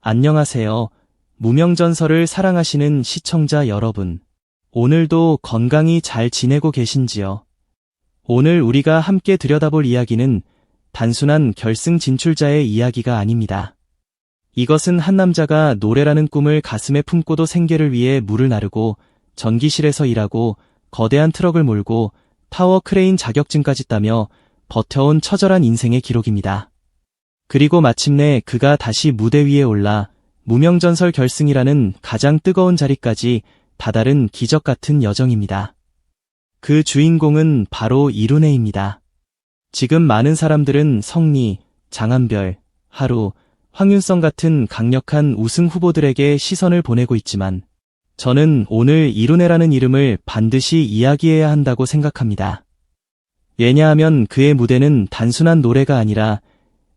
안녕하세요. 무명전설을 사랑하시는 시청자 여러분. 오늘도 건강히 잘 지내고 계신지요? 오늘 우리가 함께 들여다볼 이야기는 단순한 결승 진출자의 이야기가 아닙니다. 이것은 한 남자가 노래라는 꿈을 가슴에 품고도 생계를 위해 물을 나르고 전기실에서 일하고 거대한 트럭을 몰고 타워 크레인 자격증까지 따며 버텨온 처절한 인생의 기록입니다. 그리고 마침내 그가 다시 무대 위에 올라 무명전설 결승이라는 가장 뜨거운 자리까지 다다른 기적 같은 여정입니다. 그 주인공은 바로 이룬혜입니다. 지금 많은 사람들은 성리, 장한별, 하루, 황윤성 같은 강력한 우승 후보들에게 시선을 보내고 있지만 저는 오늘 이룬혜라는 이름을 반드시 이야기해야 한다고 생각합니다. 왜냐하면 그의 무대는 단순한 노래가 아니라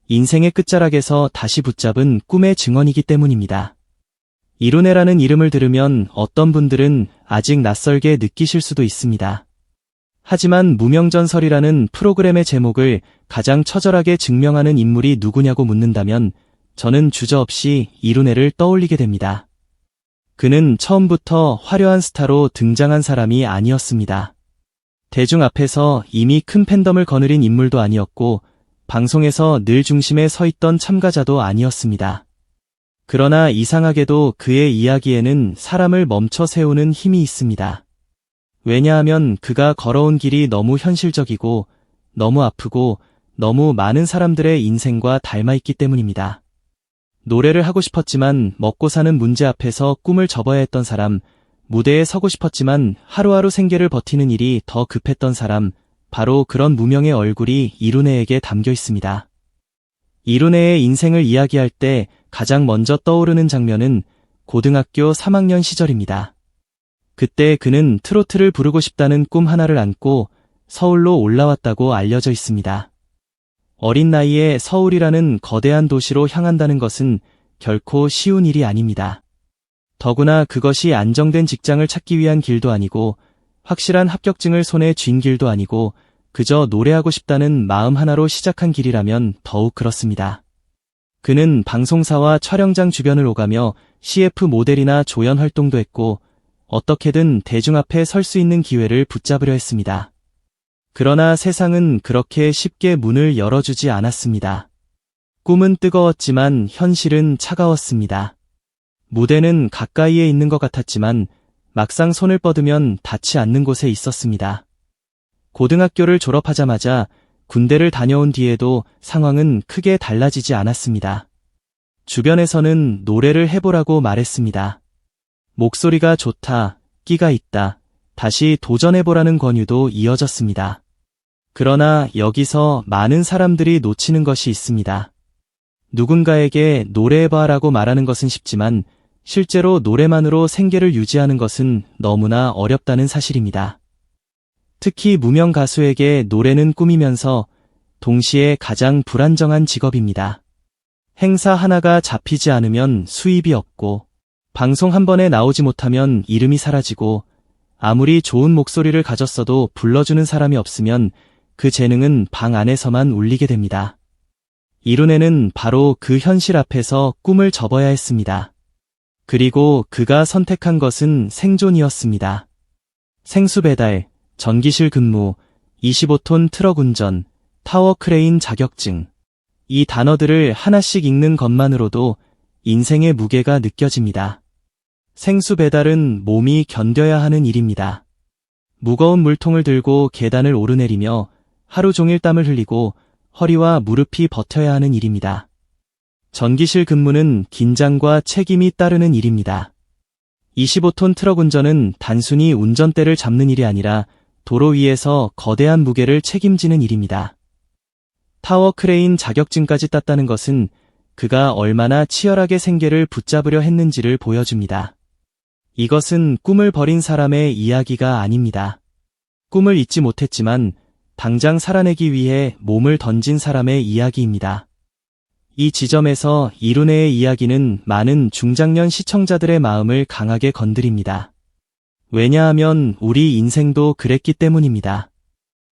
인생의 끝자락에서 다시 붙잡은 꿈의 증언이기 때문입니다. 이룬혜라는 이름을 들으면 어떤 분들은 아직 낯설게 느끼실 수도 있습니다. 하지만 무명전설이라는 프로그램의 제목을 가장 처절하게 증명하는 인물이 누구냐고 묻는다면 저는 주저없이 이룬혜를 떠올리게 됩니다. 그는 처음부터 화려한 스타로 등장한 사람이 아니었습니다. 대중 앞에서 이미 큰 팬덤을 거느린 인물도 아니었고 방송에서 늘 중심에 서 있던 참가자도 아니었습니다. 그러나 이상하게도 그의 이야기에는 사람을 멈춰 세우는 힘이 있습니다. 왜냐하면 그가 걸어온 길이 너무 현실적이고 너무 아프고 너무 많은 사람들의 인생과 닮아있기 때문입니다. 노래를 하고 싶었지만 먹고 사는 문제 앞에서 꿈을 접어야 했던 사람, 무대에 서고 싶었지만 하루하루 생계를 버티는 일이 더 급했던 사람, 바로 그런 무명의 얼굴이 이룬혜에게 담겨 있습니다. 이룬혜의 인생을 이야기할 때 가장 먼저 떠오르는 장면은 고등학교 3학년 시절입니다. 그때 그는 트로트를 부르고 싶다는 꿈 하나를 안고 서울로 올라왔다고 알려져 있습니다. 어린 나이에 서울이라는 거대한 도시로 향한다는 것은 결코 쉬운 일이 아닙니다. 더구나 그것이 안정된 직장을 찾기 위한 길도 아니고 확실한 합격증을 손에 쥔 길도 아니고 그저 노래하고 싶다는 마음 하나로 시작한 길이라면 더욱 그렇습니다. 그는 방송사와 촬영장 주변을 오가며 CF 모델이나 조연 활동도 했고 어떻게든 대중 앞에 설 수 있는 기회를 붙잡으려 했습니다. 그러나 세상은 그렇게 쉽게 문을 열어주지 않았습니다. 꿈은 뜨거웠지만 현실은 차가웠습니다. 무대는 가까이에 있는 것 같았지만 막상 손을 뻗으면 닿지 않는 곳에 있었습니다. 고등학교를 졸업하자마자 군대를 다녀온 뒤에도 상황은 크게 달라지지 않았습니다. 주변에서는 노래를 해보라고 말했습니다. 목소리가 좋다, 끼가 있다, 다시 도전해보라는 권유도 이어졌습니다. 그러나 여기서 많은 사람들이 놓치는 것이 있습니다. 누군가에게 노래해봐라고 말하는 것은 쉽지만 실제로 노래만으로 생계를 유지하는 것은 너무나 어렵다는 사실입니다. 특히 무명 가수에게 노래는 꿈이면서 동시에 가장 불안정한 직업입니다. 행사 하나가 잡히지 않으면 수입이 없고 방송 한 번에 나오지 못하면 이름이 사라지고 아무리 좋은 목소리를 가졌어도 불러주는 사람이 없으면 그 재능은 방 안에서만 울리게 됩니다. 이룬혜는 바로 그 현실 앞에서 꿈을 접어야 했습니다. 그리고 그가 선택한 것은 생존이었습니다. 생수 배달, 전기실 근무, 25톤 트럭 운전, 타워 크레인 자격증. 이 단어들을 하나씩 읽는 것만으로도 인생의 무게가 느껴집니다. 생수 배달은 몸이 견뎌야 하는 일입니다. 무거운 물통을 들고 계단을 오르내리며 하루 종일 땀을 흘리고 허리와 무릎이 버텨야 하는 일입니다. 전기실 근무는 긴장과 책임이 따르는 일입니다. 25톤 트럭 운전은 단순히 운전대를 잡는 일이 아니라 도로 위에서 거대한 무게를 책임지는 일입니다. 타워 크레인 자격증까지 땄다는 것은 그가 얼마나 치열하게 생계를 붙잡으려 했는지를 보여줍니다. 이것은 꿈을 버린 사람의 이야기가 아닙니다. 꿈을 잊지 못했지만 당장 살아내기 위해 몸을 던진 사람의 이야기입니다. 이 지점에서 이룬혜의 이야기는 많은 중장년 시청자들의 마음을 강하게 건드립니다. 왜냐하면 우리 인생도 그랬기 때문입니다.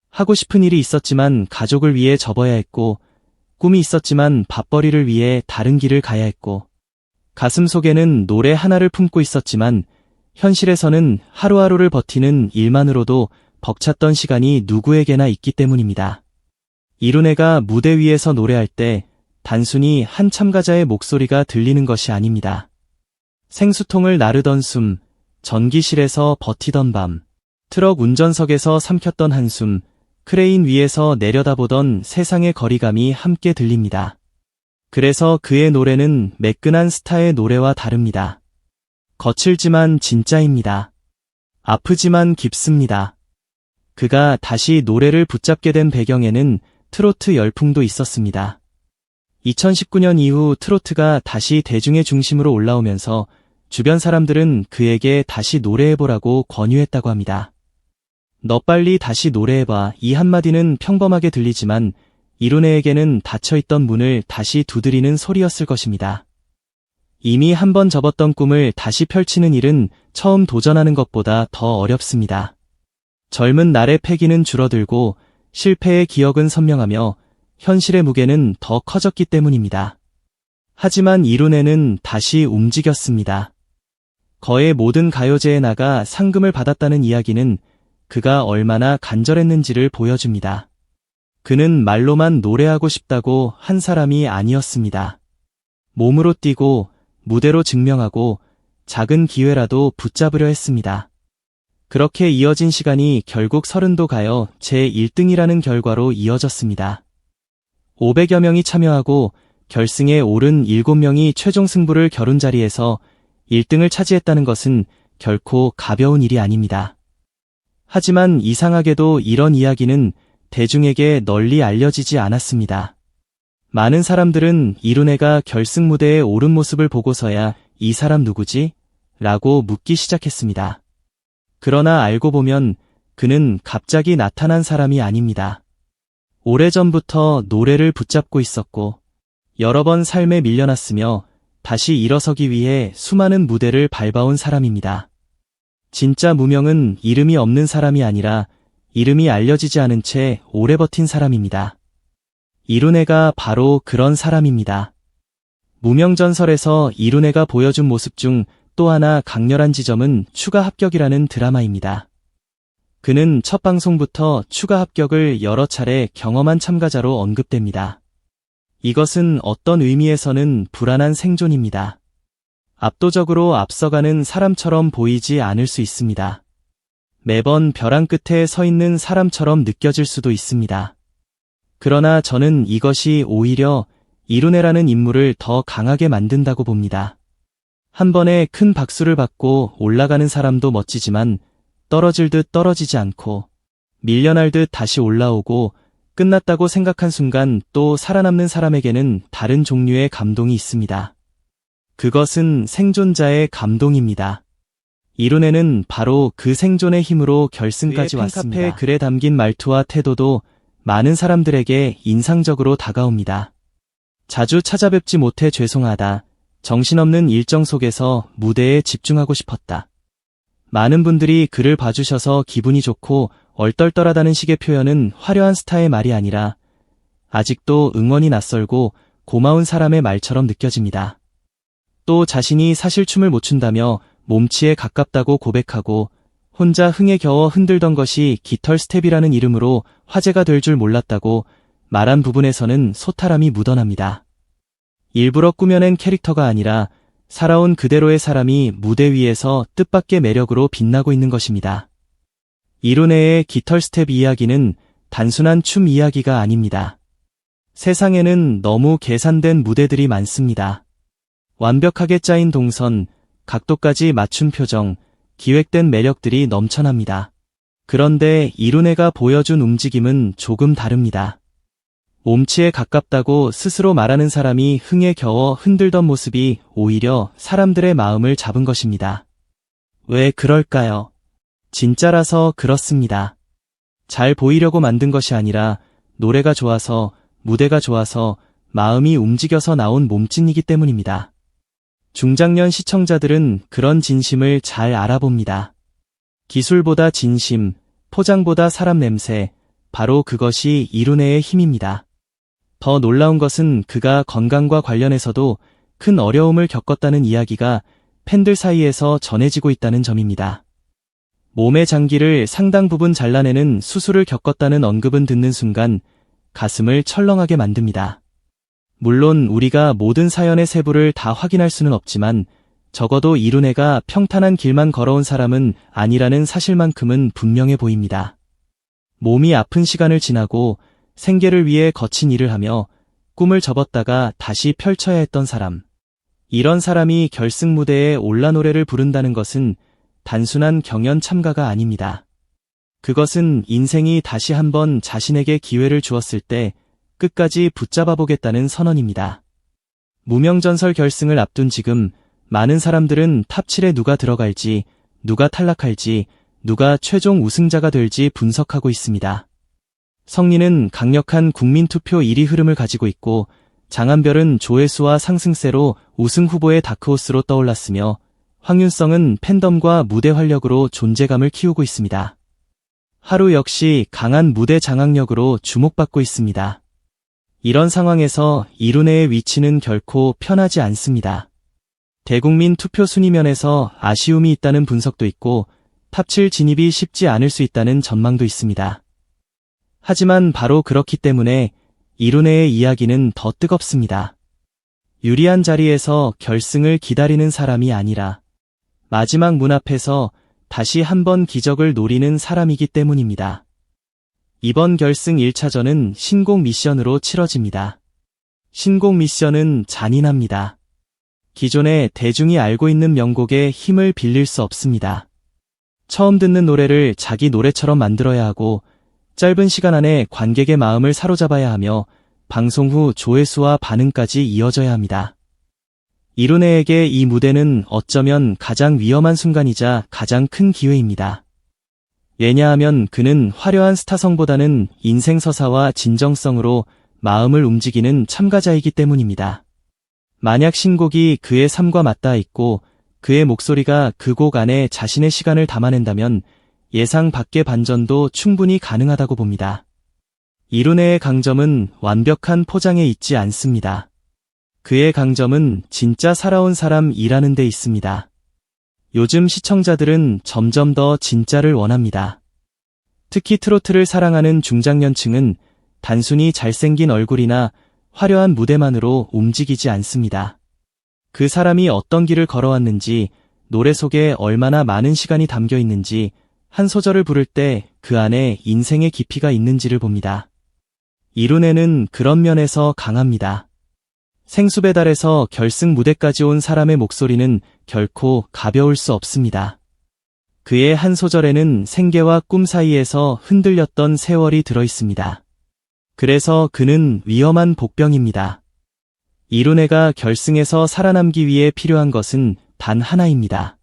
하고 싶은 일이 있었지만 가족을 위해 접어야 했고, 꿈이 있었지만 밥벌이를 위해 다른 길을 가야 했고, 가슴 속에는 노래 하나를 품고 있었지만 현실에서는 하루하루를 버티는 일만으로도 벅찼던 시간이 누구에게나 있기 때문입니다. 이룬혜가 무대 위에서 노래할 때 단순히 한 참가자의 목소리가 들리는 것이 아닙니다. 생수통을 나르던 숨, 전기실에서 버티던 밤, 트럭 운전석에서 삼켰던 한숨, 크레인 위에서 내려다보던 세상의 거리감이 함께 들립니다. 그래서 그의 노래는 매끈한 스타의 노래와 다릅니다. 거칠지만 진짜입니다. 아프지만 깊습니다. 그가 다시 노래를 붙잡게 된 배경에는 트로트 열풍도 있었습니다. 2019년 이후 트로트가 다시 대중의 중심으로 올라오면서 주변 사람들은 그에게 다시 노래해보라고 권유했다고 합니다. 너 빨리 다시 노래해봐. 이 한마디는 평범하게 들리지만 이룬혜에게는 닫혀있던 문을 다시 두드리는 소리였을 것입니다. 이미 한번 접었던 꿈을 다시 펼치는 일은 처음 도전하는 것보다 더 어렵습니다. 젊은 날의 패기는 줄어들고 실패의 기억은 선명하며 현실의 무게는 더 커졌기 때문입니다. 하지만 이룬혜는 다시 움직였습니다. 거의 모든 가요제에 나가 상금을 받았다는 이야기는 그가 얼마나 간절했는지를 보여줍니다. 그는 말로만 노래하고 싶다고 한 사람이 아니었습니다. 몸으로 뛰고 무대로 증명하고 작은 기회라도 붙잡으려 했습니다. 그렇게 이어진 시간이 결국 30도 가요 제1등이라는 결과로 이어졌습니다. 500여 명이 참여하고 결승에 오른 7명이 최종 승부를 겨룬 자리에서 1등을 차지했다는 것은 결코 가벼운 일이 아닙니다. 하지만 이상하게도 이런 이야기는 대중에게 널리 알려지지 않았습니다. 많은 사람들은 이룬혜가 결승 무대에 오른 모습을 보고서야 이 사람 누구지? 라고 묻기 시작했습니다. 그러나 알고 보면 그는 갑자기 나타난 사람이 아닙니다. 오래전부터 노래를 붙잡고 있었고 여러 번 삶에 밀려났으며 다시 일어서기 위해 수많은 무대를 밟아온 사람입니다. 진짜 무명은 이름이 없는 사람이 아니라 이름이 알려지지 않은 채 오래 버틴 사람입니다. 이룬혜가 바로 그런 사람입니다. 무명전설에서 이룬혜가 보여준 모습 중 또 하나 강렬한 지점은 추가 합격이라는 드라마입니다. 그는 첫 방송부터 추가 합격을 여러 차례 경험한 참가자로 언급됩니다. 이것은 어떤 의미에서는 불안한 생존입니다. 압도적으로 앞서가는 사람처럼 보이지 않을 수 있습니다. 매번 벼랑 끝에 서 있는 사람처럼 느껴질 수도 있습니다. 그러나 저는 이것이 오히려 이룬혜라는 인물을 더 강하게 만든다고 봅니다. 한 번에 큰 박수를 받고 올라가는 사람도 멋지지만 떨어질 듯 떨어지지 않고 밀려날 듯 다시 올라오고 끝났다고 생각한 순간 또 살아남는 사람에게는 다른 종류의 감동이 있습니다. 그것은 생존자의 감동입니다. 이룬혜는 바로 그 생존의 힘으로 결승까지 왔습니다. 팬카페 글에 담긴 말투와 태도도 많은 사람들에게 인상적으로 다가옵니다. 자주 찾아뵙지 못해 죄송하다. 정신없는 일정 속에서 무대에 집중하고 싶었다. 많은 분들이 글을 봐주셔서 기분이 좋고 얼떨떨하다는 식의 표현은 화려한 스타의 말이 아니라 아직도 응원이 낯설고 고마운 사람의 말처럼 느껴집니다. 또 자신이 사실 춤을 못 춘다며 몸치에 가깝다고 고백하고 혼자 흥에 겨워 흔들던 것이 깃털 스텝이라는 이름으로 화제가 될 줄 몰랐다고 말한 부분에서는 소탈함이 묻어납니다. 일부러 꾸며낸 캐릭터가 아니라 살아온 그대로의 사람이 무대 위에서 뜻밖의 매력으로 빛나고 있는 것입니다. 이룬혜의 깃털 스텝 이야기는 단순한 춤 이야기가 아닙니다. 세상에는 너무 계산된 무대들이 많습니다. 완벽하게 짜인 동선, 각도까지 맞춘 표정, 기획된 매력들이 넘쳐납니다. 그런데 이룬혜가 보여준 움직임은 조금 다릅니다. 몸치에 가깝다고 스스로 말하는 사람이 흥에 겨워 흔들던 모습이 오히려 사람들의 마음을 잡은 것입니다. 왜 그럴까요? 진짜라서 그렇습니다. 잘 보이려고 만든 것이 아니라 노래가 좋아서, 무대가 좋아서, 마음이 움직여서 나온 몸짓이기 때문입니다. 중장년 시청자들은 그런 진심을 잘 알아봅니다. 기술보다 진심, 포장보다 사람 냄새, 바로 그것이 이룬혜의 힘입니다. 더 놀라운 것은 그가 건강과 관련해서도 큰 어려움을 겪었다는 이야기가 팬들 사이에서 전해지고 있다는 점입니다. 몸의 장기를 상당 부분 잘라내는 수술을 겪었다는 언급은 듣는 순간 가슴을 철렁하게 만듭니다. 물론 우리가 모든 사연의 세부를 다 확인할 수는 없지만 적어도 이룬혜가 평탄한 길만 걸어온 사람은 아니라는 사실만큼은 분명해 보입니다. 몸이 아픈 시간을 지나고 생계를 위해 거친 일을 하며 꿈을 접었다가 다시 펼쳐야 했던 사람. 이런 사람이 결승 무대에 올라 노래를 부른다는 것은 단순한 경연 참가가 아닙니다. 그것은 인생이 다시 한번 자신에게 기회를 주었을 때 끝까지 붙잡아 보겠다는 선언입니다. 무명전설 결승을 앞둔 지금 많은 사람들은 탑7에 누가 들어갈지, 누가 탈락할지, 누가 최종 우승자가 될지 분석하고 있습니다. 성리는 강력한 국민투표 1위 흐름을 가지고 있고 장한별은 조회수와 상승세로 우승 후보의 다크호스로 떠올랐으며 황윤성은 팬덤과 무대 활력으로 존재감을 키우고 있습니다. 하루 역시 강한 무대 장악력으로 주목받고 있습니다. 이런 상황에서 이룬혜의 위치는 결코 편하지 않습니다. 대국민 투표 순위 면에서 아쉬움이 있다는 분석도 있고 탑7 진입이 쉽지 않을 수 있다는 전망도 있습니다. 하지만 바로 그렇기 때문에 이룬혜의 이야기는 더 뜨겁습니다. 유리한 자리에서 결승을 기다리는 사람이 아니라 마지막 문 앞에서 다시 한번 기적을 노리는 사람이기 때문입니다. 이번 결승 1차전은 신곡 미션으로 치러집니다. 신곡 미션은 잔인합니다. 기존에 대중이 알고 있는 명곡에 힘을 빌릴 수 없습니다. 처음 듣는 노래를 자기 노래처럼 만들어야 하고 짧은 시간 안에 관객의 마음을 사로잡아야 하며 방송 후 조회수와 반응까지 이어져야 합니다. 이룬혜에게 이 무대는 어쩌면 가장 위험한 순간이자 가장 큰 기회입니다. 왜냐하면 그는 화려한 스타성보다는 인생 서사와 진정성으로 마음을 움직이는 참가자이기 때문입니다. 만약 신곡이 그의 삶과 맞닿아 있고 그의 목소리가 그 곡 안에 자신의 시간을 담아낸다면 예상 밖의 반전도 충분히 가능하다고 봅니다. 이룬혜의 강점은 완벽한 포장에 있지 않습니다. 그의 강점은 진짜 살아온 사람이라는 데 있습니다. 요즘 시청자들은 점점 더 진짜를 원합니다. 특히 트로트를 사랑하는 중장년층은 단순히 잘생긴 얼굴이나 화려한 무대만으로 움직이지 않습니다. 그 사람이 어떤 길을 걸어왔는지, 노래 속에 얼마나 많은 시간이 담겨 있는지, 한 소절을 부를 때 그 안에 인생의 깊이가 있는지를 봅니다. 이룬혜는 그런 면에서 강합니다. 생수배달에서 결승 무대까지 온 사람의 목소리는 결코 가벼울 수 없습니다. 그의 한 소절에는 생계와 꿈 사이에서 흔들렸던 세월이 들어있습니다. 그래서 그는 위험한 복병입니다. 이룬혜가 결승에서 살아남기 위해 필요한 것은 단 하나입니다.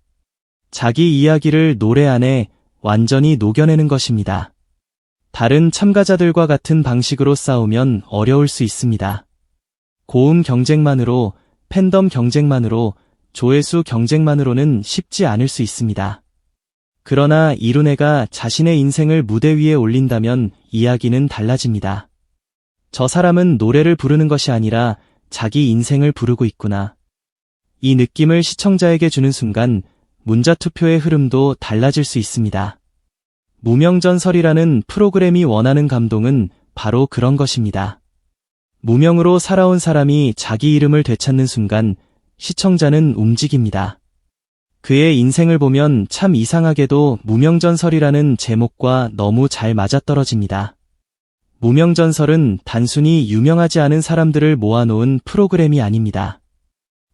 자기 이야기를 노래 안에 완전히 녹여내는 것입니다. 다른 참가자들과 같은 방식으로 싸우면 어려울 수 있습니다. 고음 경쟁만으로, 팬덤 경쟁만으로, 조회수 경쟁만으로는 쉽지 않을 수 있습니다. 그러나 이룬혜가 자신의 인생을 무대 위에 올린다면 이야기는 달라집니다. 저 사람은 노래를 부르는 것이 아니라 자기 인생을 부르고 있구나. 이 느낌을 시청자에게 주는 순간 문자투표의 흐름도 달라질 수 있습니다. 무명전설이라는 프로그램이 원하는 감동은 바로 그런 것입니다. 무명으로 살아온 사람이 자기 이름을 되찾는 순간 시청자는 움직입니다. 그의 인생을 보면 참 이상하게도 무명전설이라는 제목과 너무 잘 맞아떨어집니다. 무명전설은 단순히 유명하지 않은 사람들을 모아놓은 프로그램이 아닙니다.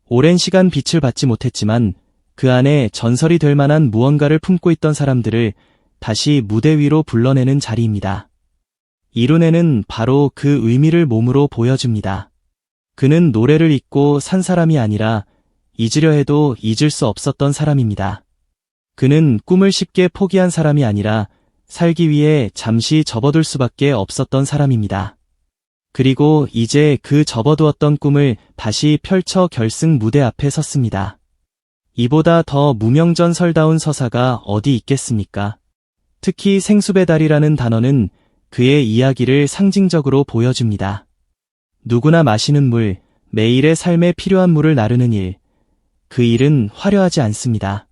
오랜 시간 빛을 받지 못했지만 그 안에 전설이 될 만한 무언가를 품고 있던 사람들을 다시 무대 위로 불러내는 자리입니다. 이룬혜는 바로 그 의미를 몸으로 보여줍니다. 그는 노래를 잊고 산 사람이 아니라 잊으려 해도 잊을 수 없었던 사람입니다. 그는 꿈을 쉽게 포기한 사람이 아니라 살기 위해 잠시 접어둘 수밖에 없었던 사람입니다. 그리고 이제 그 접어두었던 꿈을 다시 펼쳐 결승 무대 앞에 섰습니다. 이보다 더 무명전설다운 서사가 어디 있겠습니까? 특히 생수배달이라는 단어는 그의 이야기를 상징적으로 보여줍니다. 누구나 마시는 물, 매일의 삶에 필요한 물을 나르는 일. 그 일은 화려하지 않습니다.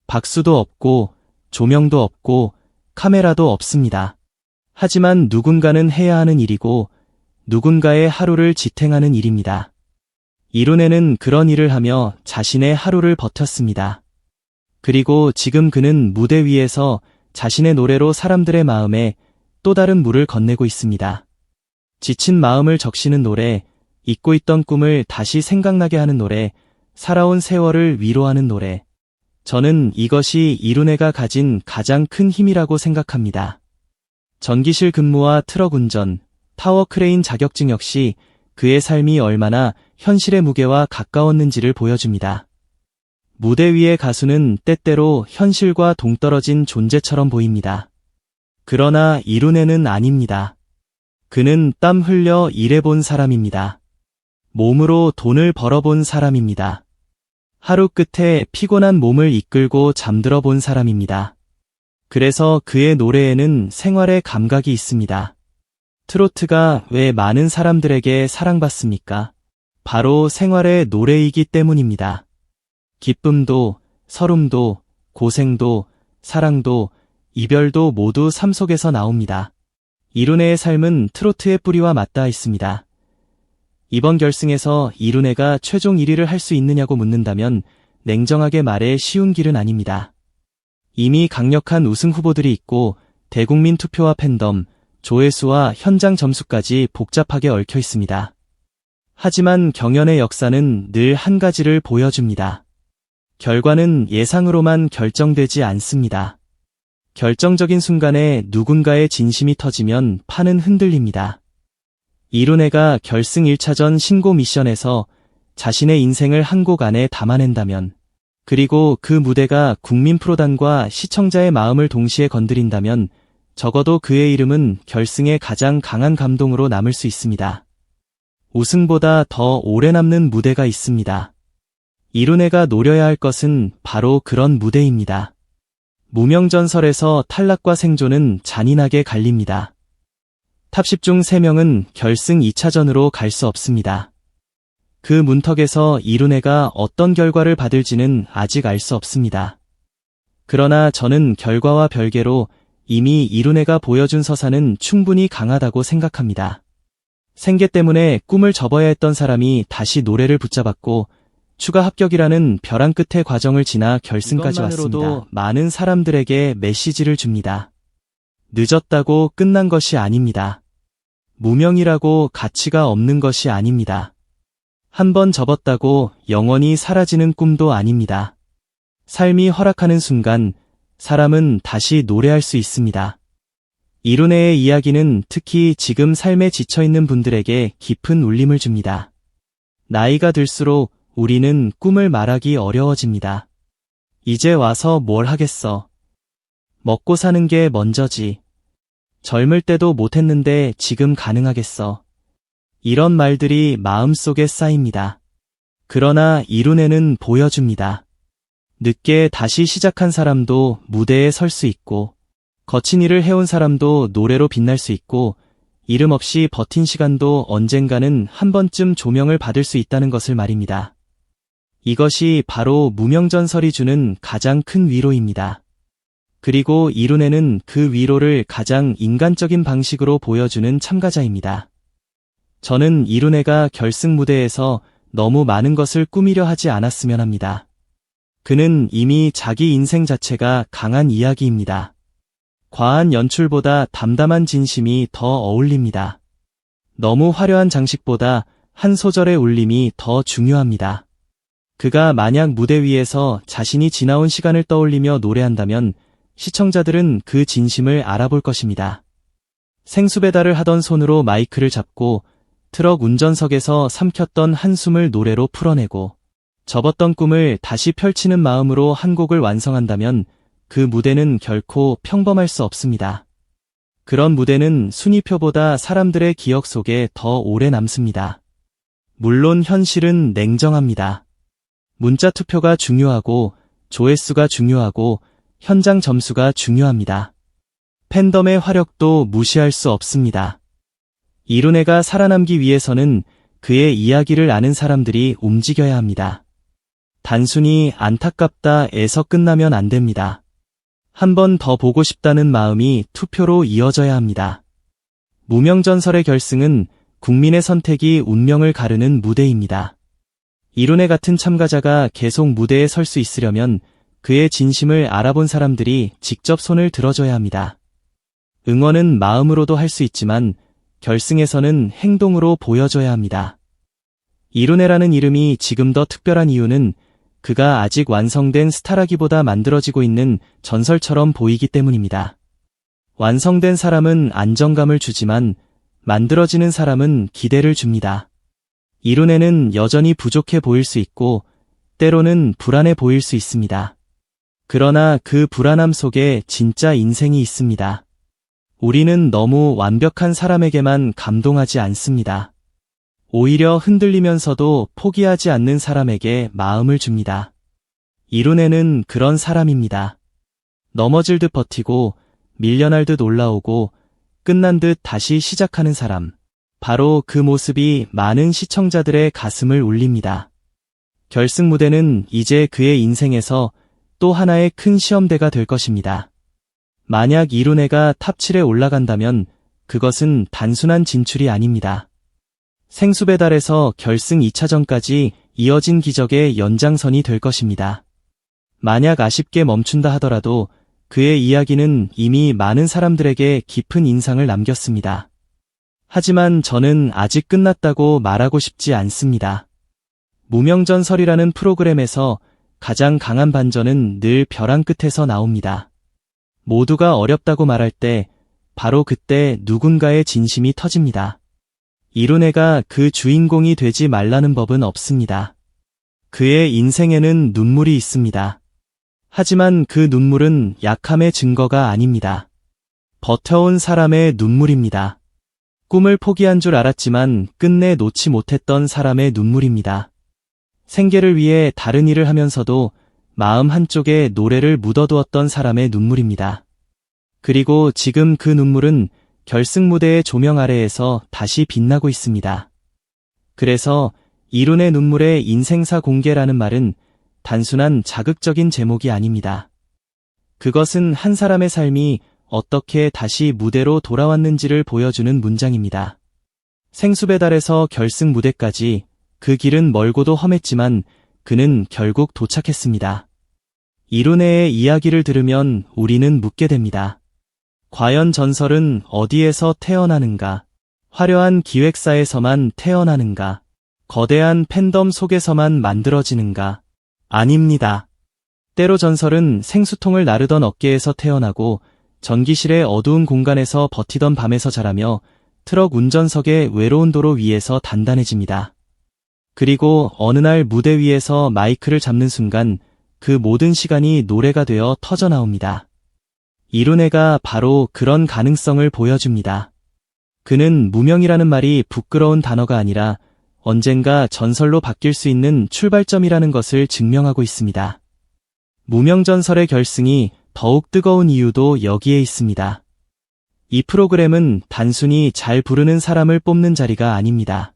박수도 없고, 조명도 없고, 카메라도 없습니다. 하지만 누군가는 해야 하는 일이고, 누군가의 하루를 지탱하는 일입니다. 이룬에는 그런 일을 하며 자신의 하루를 버텼습니다. 그리고 지금 그는 무대 위에서 자신의 노래로 사람들의 마음에 또 다른 물을 건네고 있습니다. 지친 마음을 적시는 노래, 잊고 있던 꿈을 다시 생각나게 하는 노래, 살아온 세월을 위로하는 노래. 저는 이것이 이룬에가 가진 가장 큰 힘이라고 생각합니다. 전기실 근무와 트럭 운전, 타워 크레인 자격증 역시 그의 삶이 얼마나 현실의 무게와 가까웠는지를 보여줍니다. 무대 위의 가수는 때때로 현실과 동떨어진 존재처럼 보입니다. 그러나 이룬에는 아닙니다. 그는 땀 흘려 일해본 사람입니다. 몸으로 돈을 벌어본 사람입니다. 하루 끝에 피곤한 몸을 이끌고 잠들어 본 사람입니다. 그래서 그의 노래에는 생활의 감각이 있습니다. 트로트가 왜 많은 사람들에게 사랑받습니까? 바로 생활의 노래이기 때문입니다. 기쁨도, 서름도, 고생도, 사랑도, 이별도 모두 삶 속에서 나옵니다. 이룬에의 삶은 트로트의 뿌리와 맞닿아 있습니다. 이번 결승에서 이룬에가 최종 1위를 할 수 있느냐고 묻는다면 냉정하게 말해 쉬운 길은 아닙니다. 이미 강력한 우승 후보들이 있고 대국민 투표와 팬덤, 조회수와 현장 점수까지 복잡하게 얽혀 있습니다. 하지만 경연의 역사는 늘 한 가지를 보여줍니다. 결과는 예상으로만 결정되지 않습니다. 결정적인 순간에 누군가의 진심이 터지면 판은 흔들립니다. 이룬에가 결승 1차전 신고 미션에서 자신의 인생을 한 곡 안에 담아낸다면, 그리고 그 무대가 국민 프로단과 시청자의 마음을 동시에 건드린다면 적어도 그의 이름은 결승의 가장 강한 감동으로 남을 수 있습니다. 우승보다 더 오래 남는 무대가 있습니다. 이룬에가 노려야 할 것은 바로 그런 무대입니다. 무명전설에서 탈락과 생존은 잔인하게 갈립니다. 탑 10 중 3명은 결승 2차전으로 갈 수 없습니다. 그 문턱에서 이룬에가 어떤 결과를 받을지는 아직 알 수 없습니다. 그러나 저는 결과와 별개로 이미 이룬에가 보여준 서사는 충분히 강하다고 생각합니다. 생계 때문에 꿈을 접어야 했던 사람이 다시 노래를 붙잡았고 추가 합격이라는 벼랑 끝의 과정을 지나 결승까지 왔습니다. 많은 사람들에게 메시지를 줍니다. 늦었다고 끝난 것이 아닙니다. 무명이라고 가치가 없는 것이 아닙니다. 한 번 접었다고 영원히 사라지는 꿈도 아닙니다. 삶이 허락하는 순간 사람은 다시 노래할 수 있습니다. 이룬에의 이야기는 특히 지금 삶에 지쳐있는 분들에게 깊은 울림을 줍니다. 나이가 들수록 우리는 꿈을 말하기 어려워집니다. 이제 와서 뭘 하겠어. 먹고 사는 게 먼저지. 젊을 때도 못했는데 지금 가능하겠어. 이런 말들이 마음속에 쌓입니다. 그러나 이룬에는 보여줍니다. 늦게 다시 시작한 사람도 무대에 설 수 있고, 거친 일을 해온 사람도 노래로 빛날 수 있고, 이름 없이 버틴 시간도 언젠가는 한 번쯤 조명을 받을 수 있다는 것을 말입니다. 이것이 바로 무명전설이 주는 가장 큰 위로입니다. 그리고 이룬에는 그 위로를 가장 인간적인 방식으로 보여주는 참가자입니다. 저는 이룬에가 결승 무대에서 너무 많은 것을 꾸미려 하지 않았으면 합니다. 그는 이미 자기 인생 자체가 강한 이야기입니다. 과한 연출보다 담담한 진심이 더 어울립니다. 너무 화려한 장식보다 한 소절의 울림이 더 중요합니다. 그가 만약 무대 위에서 자신이 지나온 시간을 떠올리며 노래한다면 시청자들은 그 진심을 알아볼 것입니다. 생수 배달을 하던 손으로 마이크를 잡고 트럭 운전석에서 삼켰던 한숨을 노래로 풀어내고 접었던 꿈을 다시 펼치는 마음으로 한 곡을 완성한다면 그 무대는 결코 평범할 수 없습니다. 그런 무대는 순위표보다 사람들의 기억 속에 더 오래 남습니다. 물론 현실은 냉정합니다. 문자 투표가 중요하고 조회수가 중요하고 현장 점수가 중요합니다. 팬덤의 화력도 무시할 수 없습니다. 이룬에가 살아남기 위해서는 그의 이야기를 아는 사람들이 움직여야 합니다. 단순히 안타깝다에서 끝나면 안 됩니다. 한 번 더 보고 싶다는 마음이 투표로 이어져야 합니다. 무명전설의 결승은 국민의 선택이 운명을 가르는 무대입니다. 이룬의 같은 참가자가 계속 무대에 설 수 있으려면 그의 진심을 알아본 사람들이 직접 손을 들어줘야 합니다. 응원은 마음으로도 할 수 있지만 결승에서는 행동으로 보여줘야 합니다. 이룬의라는 이름이 지금 더 특별한 이유는 그가 아직 완성된 스타라기보다 만들어지고 있는 전설처럼 보이기 때문입니다. 완성된 사람은 안정감을 주지만 만들어지는 사람은 기대를 줍니다. 이룬의는 여전히 부족해 보일 수 있고 때로는 불안해 보일 수 있습니다. 그러나 그 불안함 속에 진짜 인생이 있습니다. 우리는 너무 완벽한 사람에게만 감동하지 않습니다. 오히려 흔들리면서도 포기하지 않는 사람에게 마음을 줍니다. 이룬의는 그런 사람입니다. 넘어질 듯 버티고 밀려날 듯 올라오고 끝난 듯 다시 시작하는 사람. 바로 그 모습이 많은 시청자들의 가슴을 울립니다. 결승 무대는 이제 그의 인생에서 또 하나의 큰 시험대가 될 것입니다. 만약 이룬의가 탑 7에 올라간다면 그것은 단순한 진출이 아닙니다. 생수배달에서 결승 2차전까지 이어진 기적의 연장선이 될 것입니다. 만약 아쉽게 멈춘다 하더라도 그의 이야기는 이미 많은 사람들에게 깊은 인상을 남겼습니다. 하지만 저는 아직 끝났다고 말하고 싶지 않습니다. 무명전설이라는 프로그램에서 가장 강한 반전은 늘 벼랑 끝에서 나옵니다. 모두가 어렵다고 말할 때 바로 그때 누군가의 진심이 터집니다. 이룬의가 그 주인공이 되지 말라는 법은 없습니다. 그의 인생에는 눈물이 있습니다. 하지만 그 눈물은 약함의 증거가 아닙니다. 버텨온 사람의 눈물입니다. 꿈을 포기한 줄 알았지만 끝내 놓지 못했던 사람의 눈물입니다. 생계를 위해 다른 일을 하면서도 마음 한쪽에 노래를 묻어두었던 사람의 눈물입니다. 그리고 지금 그 눈물은 결승 무대의 조명 아래에서 다시 빛나고 있습니다. 그래서 이룬의 눈물의 인생사 공개라는 말은 단순한 자극적인 제목이 아닙니다. 그것은 한 사람의 삶이 어떻게 다시 무대로 돌아왔는지를 보여주는 문장입니다. 생수배달에서 결승 무대까지 그 길은 멀고도 험했지만 그는 결국 도착했습니다. 이룬의의 이야기를 들으면 우리는 묻게 됩니다. 과연 전설은 어디에서 태어나는가? 화려한 기획사에서만 태어나는가? 거대한 팬덤 속에서만 만들어지는가? 아닙니다. 때로 전설은 생수통을 나르던 어깨에서 태어나고 전기실의 어두운 공간에서 버티던 밤에서 자라며 트럭 운전석의 외로운 도로 위에서 단단해집니다. 그리고 어느 날 무대 위에서 마이크를 잡는 순간 그 모든 시간이 노래가 되어 터져나옵니다. 이룬의가 바로 그런 가능성을 보여줍니다. 그는 무명이라는 말이 부끄러운 단어가 아니라 언젠가 전설로 바뀔 수 있는 출발점이라는 것을 증명하고 있습니다. 무명전설의 결승이 더욱 뜨거운 이유도 여기에 있습니다. 이 프로그램은 단순히 잘 부르는 사람을 뽑는 자리가 아닙니다.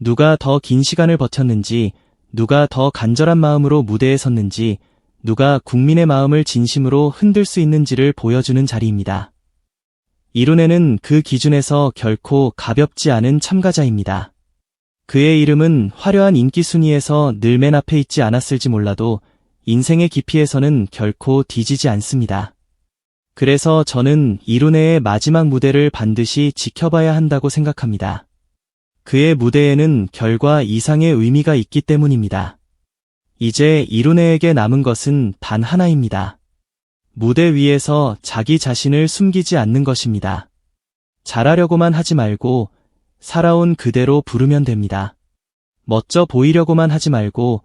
누가 더 긴 시간을 버텼는지, 누가 더 간절한 마음으로 무대에 섰는지, 누가 국민의 마음을 진심으로 흔들 수 있는지를 보여주는 자리입니다. 이룬의는 그 기준에서 결코 가볍지 않은 참가자입니다. 그의 이름은 화려한 인기 순위에서 늘 맨 앞에 있지 않았을지 몰라도 인생의 깊이에서는 결코 뒤지지 않습니다. 그래서 저는 이룬의의 마지막 무대를 반드시 지켜봐야 한다고 생각합니다. 그의 무대에는 결과 이상의 의미가 있기 때문입니다. 이제 이룬의에게 남은 것은 단 하나입니다. 무대 위에서 자기 자신을 숨기지 않는 것입니다. 잘하려고만 하지 말고 살아온 그대로 부르면 됩니다. 멋져 보이려고만 하지 말고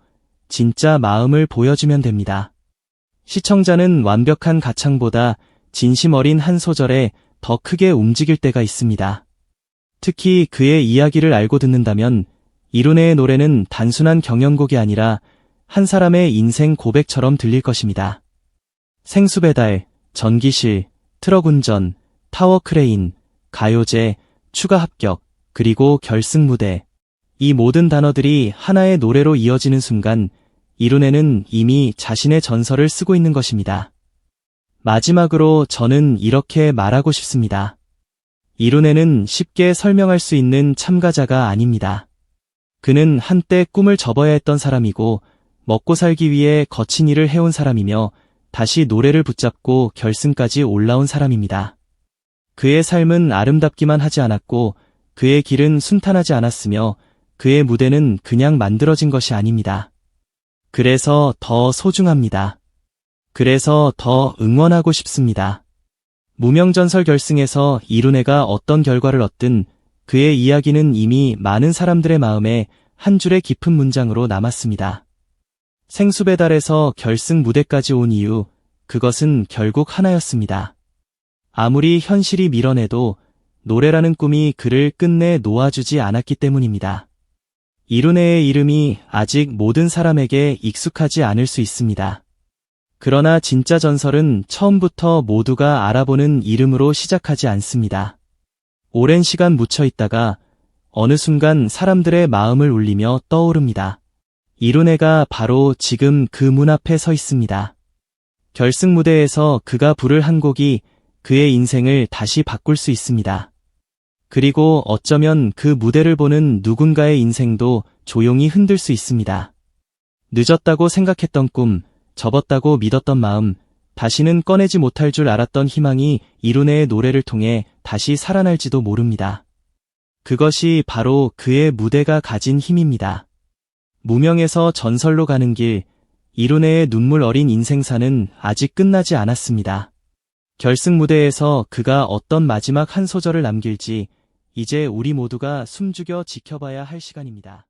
진짜 마음을 보여주면 됩니다. 시청자는 완벽한 가창보다 진심 어린 한 소절에 더 크게 움직일 때가 있습니다. 특히 그의 이야기를 알고 듣는다면 이룬의의 노래는 단순한 경연곡이 아니라 한 사람의 인생 고백처럼 들릴 것입니다. 생수배달, 전기실, 트럭 운전, 타워 크레인, 가요제, 추가 합격, 그리고 결승 무대. 이 모든 단어들이 하나의 노래로 이어지는 순간 이룬에는 이미 자신의 전설을 쓰고 있는 것입니다. 마지막으로 저는 이렇게 말하고 싶습니다. 이룬에는 쉽게 설명할 수 있는 참가자가 아닙니다. 그는 한때 꿈을 접어야 했던 사람이고 먹고 살기 위해 거친 일을 해온 사람이며 다시 노래를 붙잡고 결승까지 올라온 사람입니다. 그의 삶은 아름답기만 하지 않았고 그의 길은 순탄하지 않았으며 그의 무대는 그냥 만들어진 것이 아닙니다. 그래서 더 소중합니다. 그래서 더 응원하고 싶습니다. 무명전설 결승에서 이룬에가 어떤 결과를 얻든 그의 이야기는 이미 많은 사람들의 마음에 한 줄의 깊은 문장으로 남았습니다. 생수배달에서 결승 무대까지 온 이유, 그것은 결국 하나였습니다. 아무리 현실이 밀어내도 노래라는 꿈이 그를 끝내 놓아주지 않았기 때문입니다. 이룬에의 이름이 아직 모든 사람에게 익숙하지 않을 수 있습니다. 그러나 진짜 전설은 처음부터 모두가 알아보는 이름으로 시작하지 않습니다. 오랜 시간 묻혀 있다가 어느 순간 사람들의 마음을 울리며 떠오릅니다. 이룬에가 바로 지금 그 문 앞에 서 있습니다. 결승 무대에서 그가 부를 한 곡이 그의 인생을 다시 바꿀 수 있습니다. 그리고 어쩌면 그 무대를 보는 누군가의 인생도 조용히 흔들 수 있습니다. 늦었다고 생각했던 꿈, 접었다고 믿었던 마음, 다시는 꺼내지 못할 줄 알았던 희망이 이룬에의 노래를 통해 다시 살아날지도 모릅니다. 그것이 바로 그의 무대가 가진 힘입니다. 무명에서 전설로 가는 길, 이룬에의 눈물 어린 인생사는 아직 끝나지 않았습니다. 결승 무대에서 그가 어떤 마지막 한 소절을 남길지 이제 우리 모두가 숨죽여 지켜봐야 할 시간입니다.